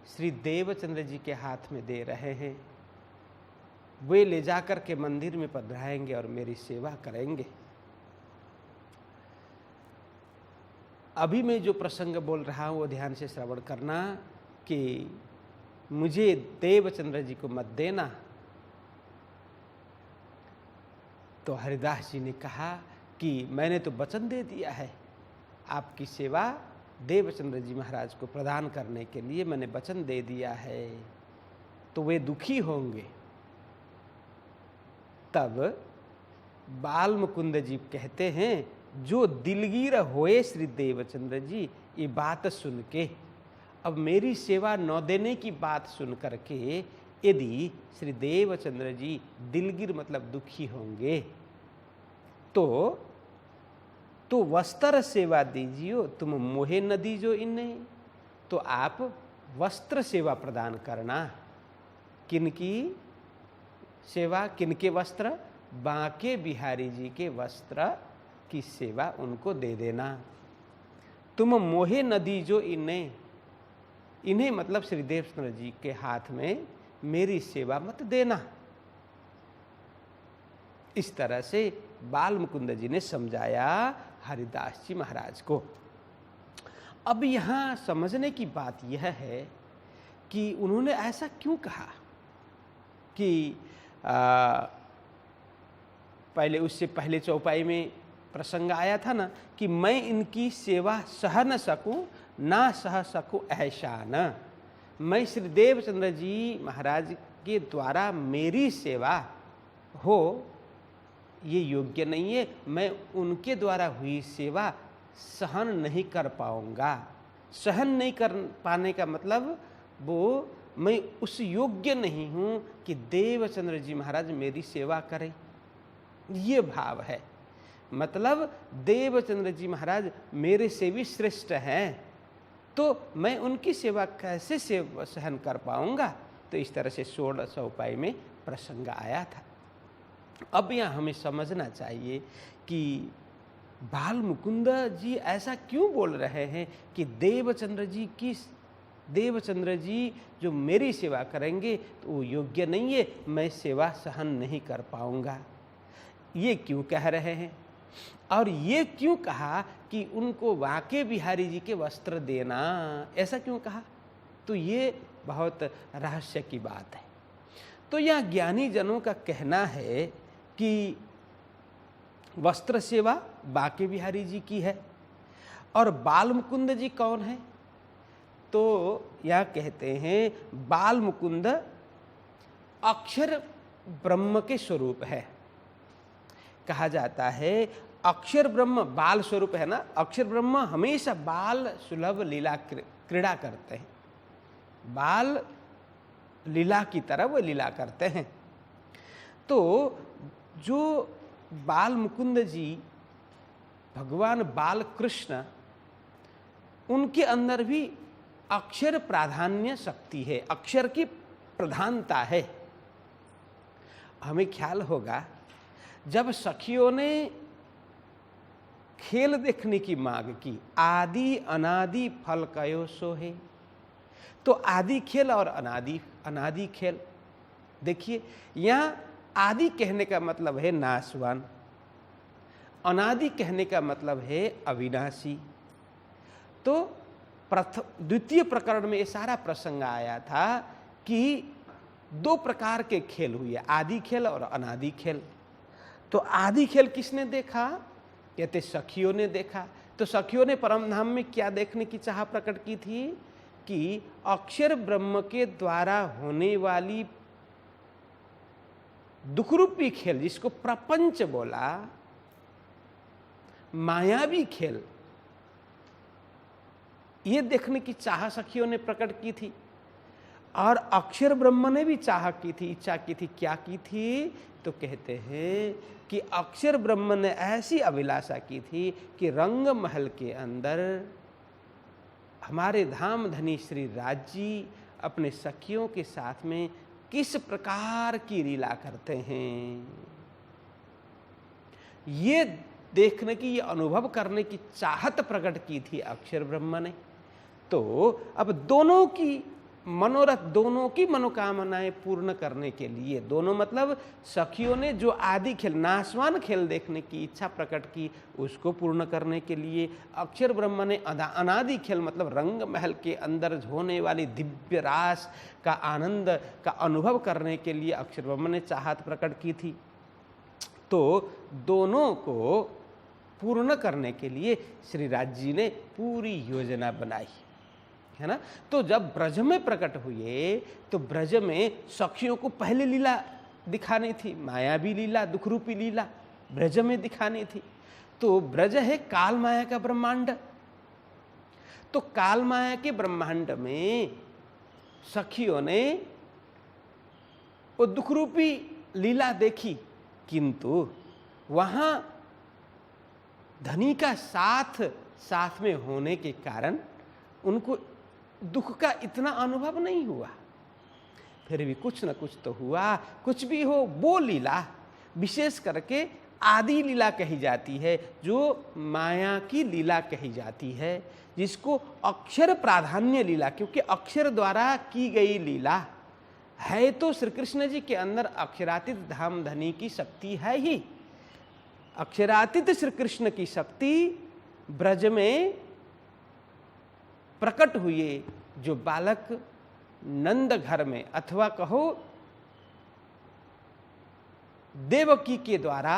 श्री देवचंद्र जी के हाथ में दे रहे हैं, वे ले जाकर के मंदिर में पधराएंगे और मेरी सेवा करेंगे। अभी मैं जो प्रसंग बोल रहा हूँ वो ध्यान से श्रवण करना कि मुझे देवचंद्र जी को मत देना। तो हरिदास जी ने कहा कि मैंने तो वचन दे दिया है, आपकी सेवा देवचंद्र जी महाराज को प्रदान करने के लिए मैंने वचन दे दिया है, तो वे दुखी होंगे। तब बाल मुकुंद जी कहते हैं, जो दिलगीर होए श्री देवचंद्र जी, ये बात सुन के, अब मेरी सेवा न देने की बात सुन करके यदि श्री देवचंद्र जी दिलगिर मतलब दुखी होंगे तो वस्त्र सेवा दीजियो, तुम मोहे न दीजो इन्हें। तो आप वस्त्र सेवा प्रदान करना। किनकी सेवा, किनके वस्त्र? बांके बिहारी जी के वस्त्र की सेवा उनको दे देना। तुम मोहे न दीजो इन्हें, इन्हें मतलब श्री देवचंद्र जी के हाथ में मेरी सेवा मत देना। इस तरह से बाल मुकुंद जी ने समझाया हरिदास जी महाराज को। अब यहाँ समझने की बात यह है कि उन्होंने ऐसा क्यों कहा कि उससे पहले चौपाई में प्रसंग आया था ना कि मैं इनकी सेवा सह न सकूं, ना सह सकूं ऐसा न। मैं श्री देवचंद्र जी महाराज के द्वारा मेरी सेवा हो ये योग्य नहीं है। मैं उनके द्वारा हुई सेवा सहन नहीं कर पाऊंगा। सहन नहीं कर पाने का मतलब वो मैं उस योग्य नहीं हूं कि देवचंद्र जी महाराज मेरी सेवा करें, ये भाव है। मतलब देवचंद्र जी महाराज मेरे से भी श्रेष्ठ हैं, तो मैं उनकी सेवा कैसे सहन कर पाऊंगा। तो इस तरह से 16 उपाय में प्रसंग आया था। अब यहाँ हमें समझना चाहिए कि बाल मुकुंद जी ऐसा क्यों बोल रहे हैं कि देवचंद्र जी जो मेरी सेवा करेंगे तो वो योग्य नहीं है, मैं सेवा सहन नहीं कर पाऊंगा। ये क्यों कह रहे हैं और ये क्यों कहा कि उनको बांके बिहारी जी के वस्त्र देना, ऐसा क्यों कहा? तो ये बहुत रहस्य की बात है। तो यह ज्ञानी जनों का कहना है कि वस्त्र सेवा बांके बिहारी जी की है। और बाल मुकुंद जी कौन है? तो यह कहते हैं बाल मुकुंद अक्षर ब्रह्म के स्वरूप है। कहा जाता है अक्षर ब्रह्म बाल स्वरूप है ना। अक्षर ब्रह्म हमेशा बाल सुलभ लीला क्रीड़ा करते हैं, बाल लीला की तरह वो लीला करते हैं। तो जो बाल मुकुंद जी भगवान बाल कृष्ण, उनके अंदर भी अक्षर प्राधान्य शक्ति है, अक्षर की प्रधानता है। हमें ख्याल होगा जब सखियों ने खेल देखने की मांग की, आदि अनादि फल कयो सोहे, तो आदि खेल और अनादि खेल। देखिए यहाँ आदि कहने का मतलब है नाशवान, अनादि कहने का मतलब है अविनाशी। तो द्वितीय प्रकरण में ये सारा प्रसंग आया था कि दो प्रकार के खेल हुए, आदि खेल और अनादि खेल। तो आदि खेल किसने देखा? कहते सखियों ने देखा। तो सखियों ने परमधाम में क्या देखने की चाह प्रकट की थी कि अक्षर ब्रह्म के द्वारा होने वाली दुखरूपी खेल, जिसको प्रपंच बोला, मायावी खेल, ये देखने की चाह सखियों ने प्रकट की थी। और अक्षर ब्रह्म ने भी चाह की थी, इच्छा की थी। क्या की थी? तो कहते हैं कि अक्षर ब्रह्म ने ऐसी अभिलाषा की थी कि रंग महल के अंदर हमारे धाम धनी श्री राज जी अपने सखियों के साथ में किस प्रकार की लीला करते हैं, ये देखने की, ये अनुभव करने की चाहत प्रकट की थी अक्षर ब्रह्म ने। तो अब दोनों की मनोरथ, दोनों की मनोकामनाएं पूर्ण करने के लिए, दोनों मतलब सखियों ने जो आदि खेल, नाशवान खेल देखने की इच्छा प्रकट की, उसको पूर्ण करने के लिए अक्षर ब्रह्म ने अनादि खेल मतलब रंग महल के अंदर होने वाली दिव्य रास का आनंद का अनुभव करने के लिए अक्षर ब्रह्म ने चाहत प्रकट की थी। तो दोनों को पूर्ण करने के लिए श्री राज जी ने पूरी योजना बनाई, है ना। तो जब ब्रज में प्रकट हुए तो ब्रज में सखियों को पहले लीला दिखानी थी, मायावी लीला, दुखरूपी लीला ब्रज में दिखानी थी। तो ब्रज है काल माया का ब्रह्मांड। तो काल माया के ब्रह्मांड में सखियों ने वो दुख रूपी लीला देखी, किंतु वहां धनी का साथ में होने के कारण उनको दुख का इतना अनुभव नहीं हुआ। फिर भी कुछ न कुछ तो हुआ। कुछ भी हो, वो लीला विशेष करके आदि लीला कही जाती है, जो माया की लीला कही जाती है, जिसको अक्षर प्राधान्य लीला, क्योंकि अक्षर द्वारा की गई लीला है। तो श्री कृष्ण जी के अंदर अक्षरातीत धाम धनी की शक्ति है ही। अक्षरातीत श्री कृष्ण की शक्ति ब्रज में प्रकट हुए, जो बालक नंद घर में अथवा कहो देवकी के द्वारा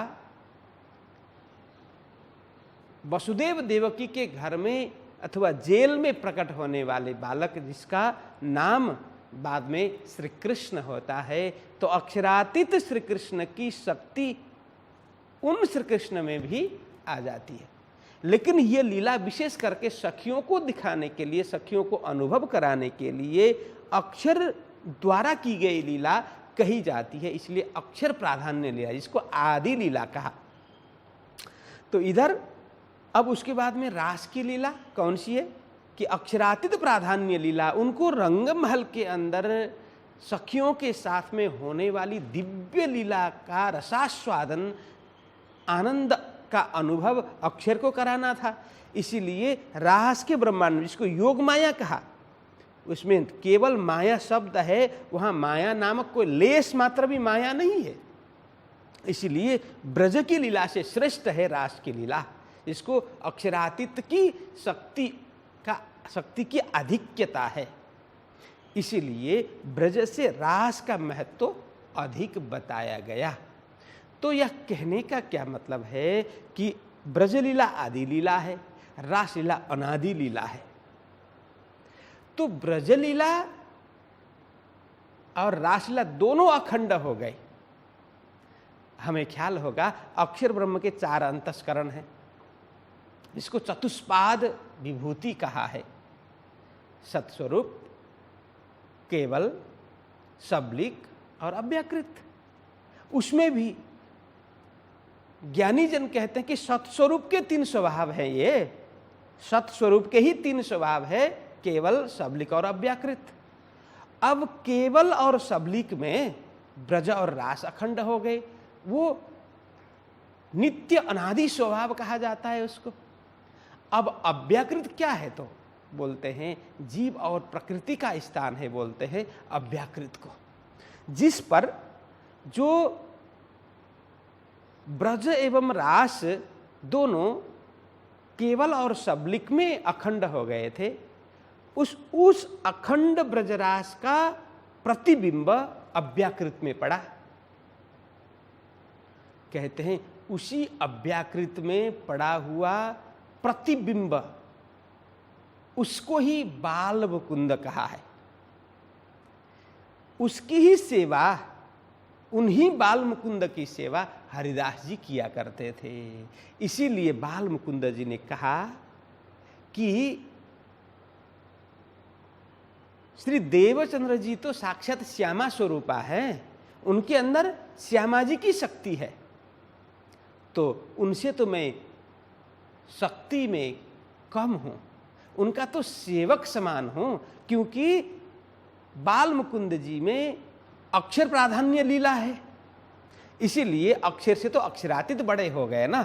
वसुदेव देवकी के घर में अथवा जेल में प्रकट होने वाले बालक, जिसका नाम बाद में श्री कृष्ण होता है। तो अक्षरातीत श्री कृष्ण की शक्ति उन श्री कृष्ण में भी आ जाती है। लेकिन ये लीला विशेष करके सखियों को दिखाने के लिए, सखियों को अनुभव कराने के लिए अक्षर द्वारा की गई लीला कही जाती है, इसलिए अक्षर प्राधान्य लीला, जिसको आदि लीला कहा। तो इधर अब उसके बाद में रास की लीला कौन सी है कि अक्षरातीत प्राधान्य लीला, उनको रंगमहल के अंदर सखियों के साथ में होने वाली दिव्य लीला का रसास्वादन, आनंद का अनुभव अक्षर को कराना था। इसीलिए रास के ब्रह्मांड, जिसको योग माया कहा, उसमें केवल माया शब्द है, वहां माया नामक कोई लेस मात्र भी माया नहीं है। इसीलिए ब्रज की लीला से श्रेष्ठ है रास की लीला, इसको अक्षरातीत की शक्ति की आधिक्यता है। इसीलिए ब्रज से रास का महत्व अधिक बताया गया। तो यह कहने का क्या मतलब है कि ब्रज लीला आदि लीला है, रास लीला अनादि लीला है। तो ब्रज लीला और रास लीला दोनों अखंड हो गए। हमें ख्याल होगा अक्षर ब्रह्म के 4 अंतस्करण हैं, जिसको चतुष्पाद विभूति कहा है। सत्स्वरूप, केवल, सबलिक और अव्याकृत। उसमें भी ज्ञानी जन कहते हैं कि सत्स्वरूप के 3 स्वभाव हैं। ये सत्स्वरूप के ही 3 स्वभाव है, केवल, सबलिक और अव्याकृत। अब केवल और सबलिक में ब्रज और रास अखंड हो गए। वो नित्य अनादि स्वभाव कहा जाता है उसको। अब अव्याकृत क्या है? तो बोलते हैं जीव और प्रकृति का स्थान है, बोलते हैं अव्याकृत को, जिस पर जो ब्रज एवं रास दोनों केवल और सबलिक में अखंड हो गए थे। उस अखंड ब्रजरास का प्रतिबिंब अव्याकृत में पड़ा। कहते हैं उसी अव्याकृत में पड़ा हुआ प्रतिबिंब, उसको ही बाल मुकुंद कहा है। उसकी ही सेवा, उन्हीं बाल मुकुंद की सेवा हरिदास जी किया करते थे। इसीलिए बाल मुकुंद जी ने कहा कि श्री देवचंद्र जी तो साक्षात श्यामा स्वरूपा है, उनके अंदर श्यामा जी की शक्ति है, तो उनसे तो मैं शक्ति में कम हूं, उनका तो सेवक समान हूं। क्योंकि बाल मुकुंद जी में अक्षर प्राधान्य लीला है, इसीलिए अक्षर से तो अक्षरातीत बड़े हो गए ना।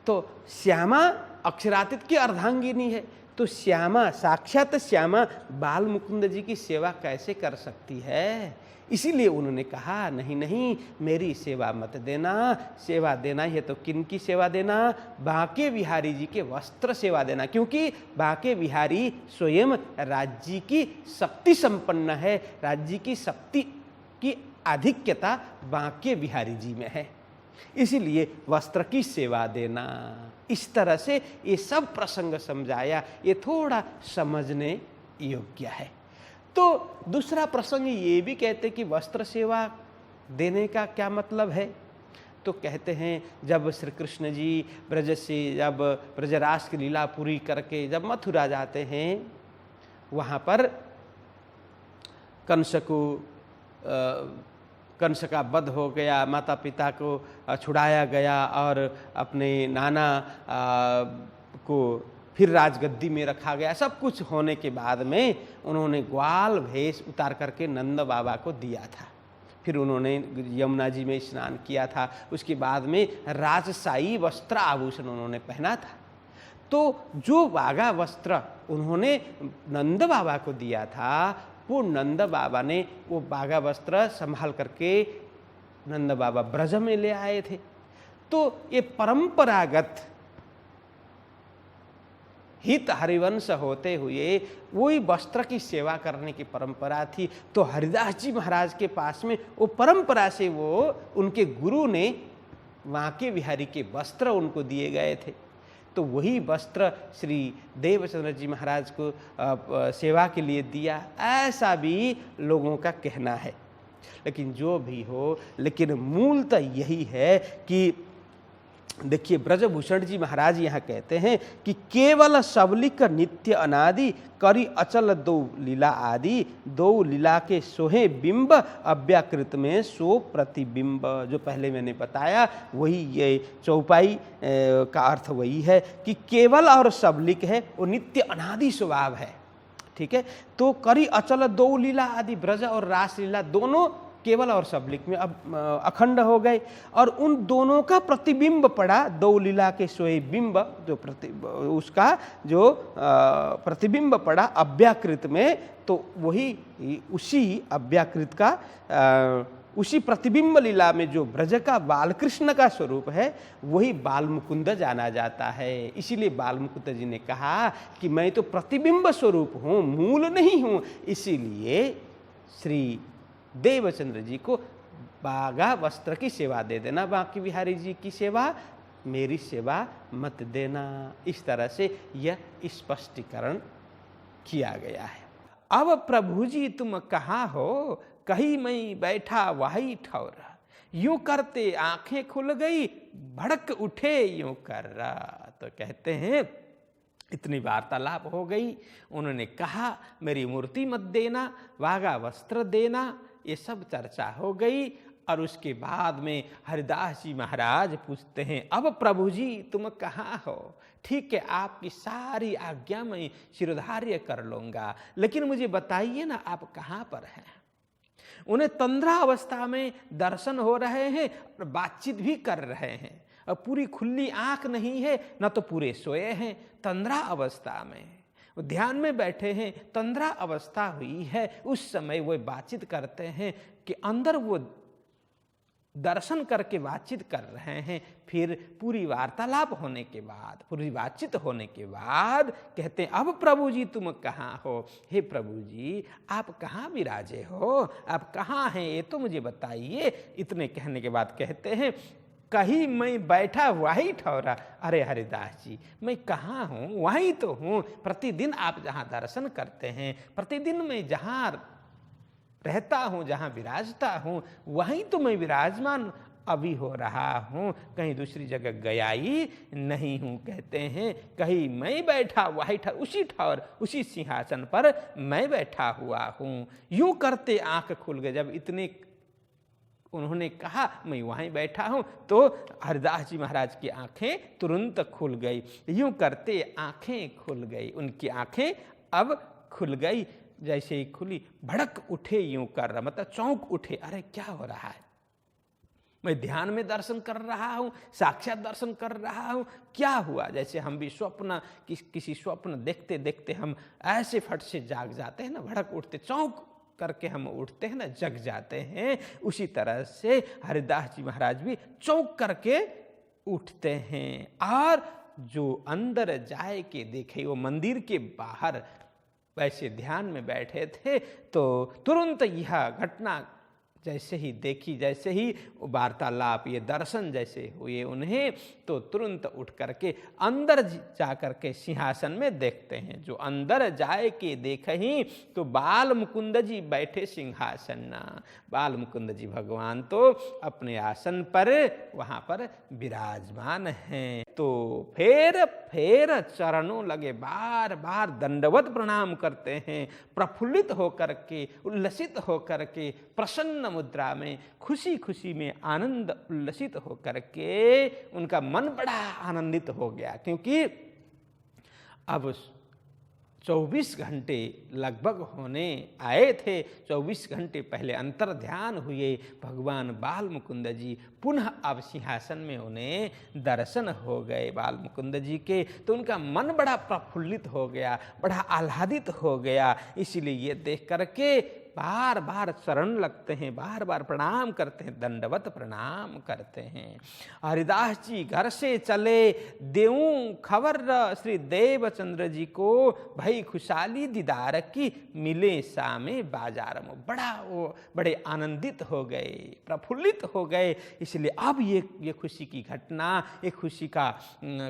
तो श्यामा अक्षरातीत की अर्धांगिनी है, तो श्यामा, साक्षात श्यामा बाल मुकुंद जी की सेवा कैसे कर सकती है? इसीलिए उन्होंने कहा नहीं नहीं, मेरी सेवा मत देना। सेवा देना ही है तो किन की सेवा देना? बांके बिहारी जी के वस्त्र सेवा देना, क्योंकि बांके बिहारी स्वयं राज्य की शक्ति संपन्न है। राज्य की शक्ति की आधिक्यता बांके बिहारी जी में है, इसीलिए वस्त्र की सेवा देना। इस तरह से ये सब प्रसंग समझाया, ये थोड़ा समझने योग्य है। तो दूसरा प्रसंग ये भी कहते कि वस्त्र सेवा देने का क्या मतलब है? तो कहते हैं जब श्री कृष्ण जी ब्रज से, जब ब्रजरास की लीला पूरी करके जब मथुरा जाते हैं, वहाँ पर कंस को कंस का वध हो गया, माता पिता को छुड़ाया गया और अपने नाना को फिर राजगद्दी में रखा गया। सब कुछ होने के बाद में उन्होंने ग्वाल भेष उतार करके नंद बाबा को दिया था। फिर उन्होंने यमुना जी में स्नान किया था। उसके बाद में राजशाही वस्त्र आभूषण उन्होंने पहना था। तो जो बागा वस्त्र उन्होंने नंद बाबा को दिया था, वो नंद बाबा ने वो बागा वस्त्र संभाल करके नंद बाबा ब्रज में ले आए थे। तो ये परंपरागत हित हरिवंश होते हुए वही वस्त्र की सेवा करने की परंपरा थी। तो हरिदास जी महाराज के पास में वो परंपरा से वो उनके गुरु ने वहाँ के बिहारी के वस्त्र उनको दिए गए थे। तो वही वस्त्र श्री देवचंद्र जी महाराज को सेवा के लिए दिया, ऐसा भी लोगों का कहना है। लेकिन जो भी हो, लेकिन मूलतः यही है कि देखिए ब्रजभूषण जी महाराज यहाँ कहते हैं कि केवल सबलिक नित्य अनादि करी अचल दो लीला आदि, दो लीला के सोहे बिंब अव्याकृत में सो प्रतिबिंब। जो पहले मैंने बताया वही ये चौपाई का अर्थ वही है कि केवल और सबलिक है, वो नित्य अनादि स्वभाव है। ठीक है, तो करी अचल दो लीला आदि, ब्रज और रास लीला दोनों केवल और सबलिक में अब अखंड हो गए, और उन दोनों का प्रतिबिंब पड़ा दो लीला के सोए बिंब, जो उसका जो प्रतिबिंब पड़ा अव्याकृत में। तो वही उसी अव्याकृत का उसी प्रतिबिंब लीला में जो ब्रज का बालकृष्ण का स्वरूप है वही बाल मुकुंद जाना जाता है। इसीलिए बाल मुकुंद जी ने कहा कि मैं तो प्रतिबिंब स्वरूप हूँ, मूल नहीं हूँ। इसीलिए श्री देवचंद्र जी को बागा वस्त्र की सेवा दे देना, बाकी बिहारी जी की सेवा मेरी सेवा मत देना। इस तरह से यह स्पष्टीकरण किया गया है। अब प्रभु जी तुम कहाँ हो, कहीं मैं बैठा वही ठौर, यूं करते आंखें खुल गई, भड़क उठे यूं कर रहा। तो कहते हैं इतनी वार्तालाप हो गई, उन्होंने कहा मेरी मूर्ति मत देना, वागा वस्त्र देना, ये सब चर्चा हो गई। और उसके बाद में हरिदास जी महाराज पूछते हैं अब प्रभु जी तुम कहाँ हो? ठीक है, आपकी सारी आज्ञा मैं शिरोधार्य कर लूँगा, लेकिन मुझे बताइए ना आप कहाँ पर हैं। उन्हें तंद्रा अवस्था में दर्शन हो रहे हैं और बातचीत भी कर रहे हैं, और पूरी खुली आंख नहीं है, न तो पूरे सोए हैं, तंद्रा अवस्था में ध्यान में बैठे हैं, तंद्रा अवस्था हुई है। उस समय वो बातचीत करते हैं कि अंदर वो दर्शन करके बातचीत कर रहे हैं। फिर पूरी वार्तालाप होने के बाद, पूरी बातचीत होने के बाद कहते हैं अब प्रभु जी तुम कहाँ हो? हे प्रभु जी आप कहाँ विराजे हो, आप कहाँ हैं, ये तो मुझे बताइए। इतने कहने के बाद कहते हैं कहीं मैं बैठा वही ठहरा। अरे हरिदास जी मैं कहाँ हूँ, वहीं तो हूँ। प्रतिदिन आप जहाँ दर्शन करते हैं, प्रतिदिन मैं जहाँ रहता हूँ, जहाँ विराजता हूँ, वहीं तो मैं विराजमान अभी हो रहा हूँ, कहीं दूसरी जगह गया ही नहीं हूँ। कहते हैं कहीं मैं बैठा वही ठहर, उसी ठौर उसी सिंहासन पर मैं बैठा हुआ हूँ। यूं करते आंख खुल गए। जब इतने उन्होंने कहा मैं वहीं बैठा हूँ, तो हरिदास जी महाराज की आंखें तुरंत खुल गई। यूं करते आंखें खुल गई, उनकी आंखें अब खुल गई। जैसे ही खुली भड़क उठे यूं कर रहा, मतलब चौंक उठे। अरे क्या हो रहा है, मैं ध्यान में दर्शन कर रहा हूँ, साक्षात दर्शन कर रहा हूँ, क्या हुआ? जैसे हम भी स्वप्न किसी स्वप्न देखते देखते हम ऐसे फट से जाग जाते हैं ना, भड़क उठते, चौंक करके हम उठते हैं ना, जग जाते हैं। उसी तरह से हरिदास जी महाराज भी चौंक करके उठते हैं। और जो अंदर जाए के देखे, वो मंदिर के बाहर वैसे ध्यान में बैठे थे, तो तुरंत यह घटना जैसे ही देखी, जैसे ही वार्तालाप, ये दर्शन जैसे हुए उन्हें, तो तुरंत उठ करके अंदर जा करके सिंहासन में देखते हैं। जो अंदर जाए के देख ही तो बाल मुकुंद जी बैठे सिंहासन। बाल मुकुंद जी भगवान तो अपने आसन पर वहाँ पर विराजमान हैं। तो फिर चरणों लगे बार बार दंडवत प्रणाम करते हैं, प्रफुल्लित होकर के, उल्लसित होकर के, प्रसन्न मुद्रा में, खुशी खुशी में, आनंद उल्लसित होकर के उनका मन बड़ा आनंदित हो गया, क्योंकि अब 24 घंटे लगभग होने आए थे। 24 घंटे पहले अंतर ध्यान हुए, भगवान बाल मुकुंद जी पुनः अब सिंहासन में उन्हें दर्शन हो गए बाल मुकुंद जी के, तो उनका मन बड़ा प्रफुल्लित हो गया, बड़ा आह्लादित हो गया। इसीलिए ये देख करके बार बार शरण लगते हैं, बार बार प्रणाम करते हैं, दंडवत प्रणाम करते हैं। हरिदास जी घर से चले, देऊं खबर श्री देवचंद्र जी को, भई खुशहाली दीदार की, मिले सामे बाजार में। बड़े आनंदित हो गए, प्रफुल्लित हो गए। इसलिए अब ये खुशी की घटना, ये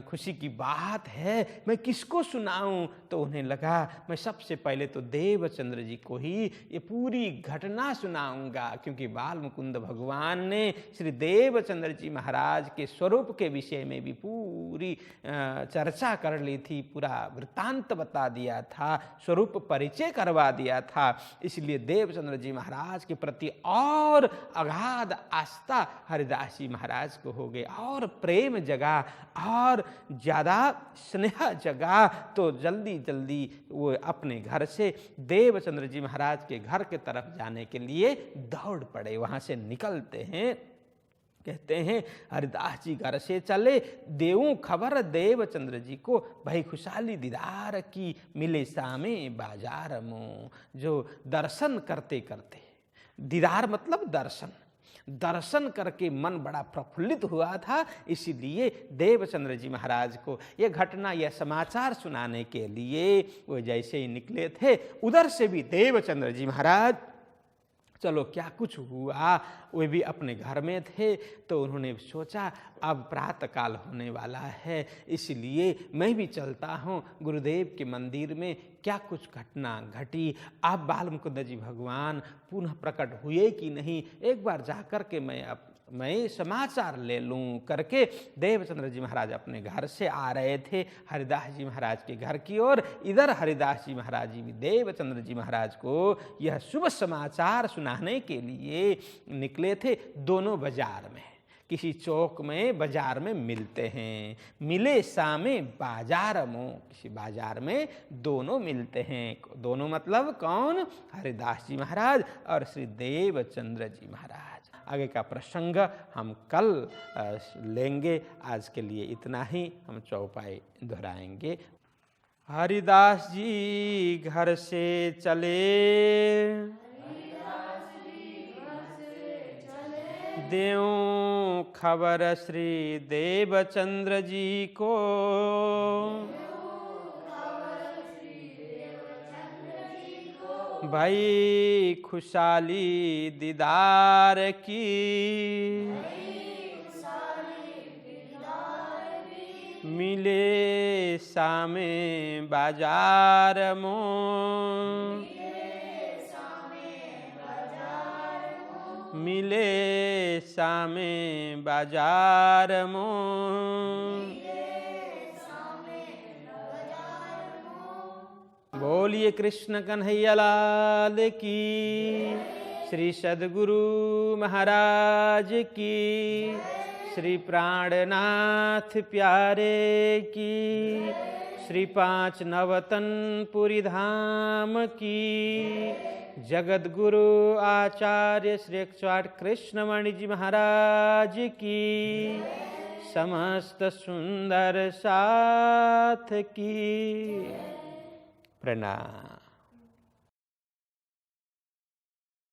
खुशी की बात है, मैं किसको सुनाऊं? तो उन्हें लगा मैं सबसे पहले तो देवचंद्र जी को ही ये पूरी घटना सुनाऊंगा, क्योंकि बाल मुकुंद भगवान ने श्री देवचंद्र जी महाराज के स्वरूप के विषय में भी पूरी चर्चा कर ली थी, पूरा वृत्तांत बता दिया था, स्वरूप परिचय करवा दिया था। इसलिए देवचंद्र जी महाराज के प्रति और अगाध आस्था हरिदास जी महाराज को हो गई, और प्रेम जगा, और ज़्यादा स्नेह जगा। तो जल्दी जल्दी वो अपने घर से देवचंद्र जी महाराज के घर के तरफ जाने के लिए दौड़ पड़े। वहाँ से निकलते हैं, कहते हैं हरिदास जी घर से चले, देऊं खबर देवचंद्र जी को, भाई खुशहाली दीदार की, मिले सामे बाजार मो। जो दर्शन करते करते, दीदार मतलब दर्शन करके मन बड़ा प्रफुल्लित हुआ था। इसीलिए देवचंद्र जी महाराज को यह घटना, यह समाचार सुनाने के लिए वो जैसे ही निकले थे, उधर से भी देवचंद्र जी महाराज, चलो क्या कुछ हुआ, वे भी अपने घर में थे, तो उन्होंने सोचा अब प्रातःकाल होने वाला है, इसलिए मैं भी चलता हूँ गुरुदेव के मंदिर में, क्या कुछ घटना घटी। अब बाल मुकुंद जी भगवान पुनः प्रकट हुए कि नहीं, एक बार जाकर के मैं समाचार ले लूं करके देवचंद्र जी महाराज अपने घर से आ रहे थे हरिदास जी महाराज के घर की ओर। इधर हरिदास जी महाराज जी भी देवचंद्र जी महाराज को यह शुभ समाचार सुनाने के लिए निकले थे। दोनों बाजार में, किसी चौक में, बाजार में मिलते हैं। मिले सामे बाजार में, किसी बाजार में दोनों मिलते हैं। दोनों मतलब कौन? हरिदास जी महाराज और श्री देवचंद्र जी महाराज। आगे का प्रसंग हम कल लेंगे। आज के लिए इतना ही, हम चौपाई दोहराएंगे। हरिदास जी घर से चले, देऊं खबर श्री देवचंद्र जी को, भाई खुशहाली दीदार की, मिले सामे बाजार में, मिले सामे बाजार में। बोलिए कृष्ण कन्हैया लाल की, श्री सद्गुरु महाराज की, श्री प्राणनाथ प्यारे की, श्री पांच नवतन पुरी धाम की, जगत गुरु आचार्य श्री 108 कृष्णमणि जी महाराज की, समस्त सुंदर साथ की। प्रणाम।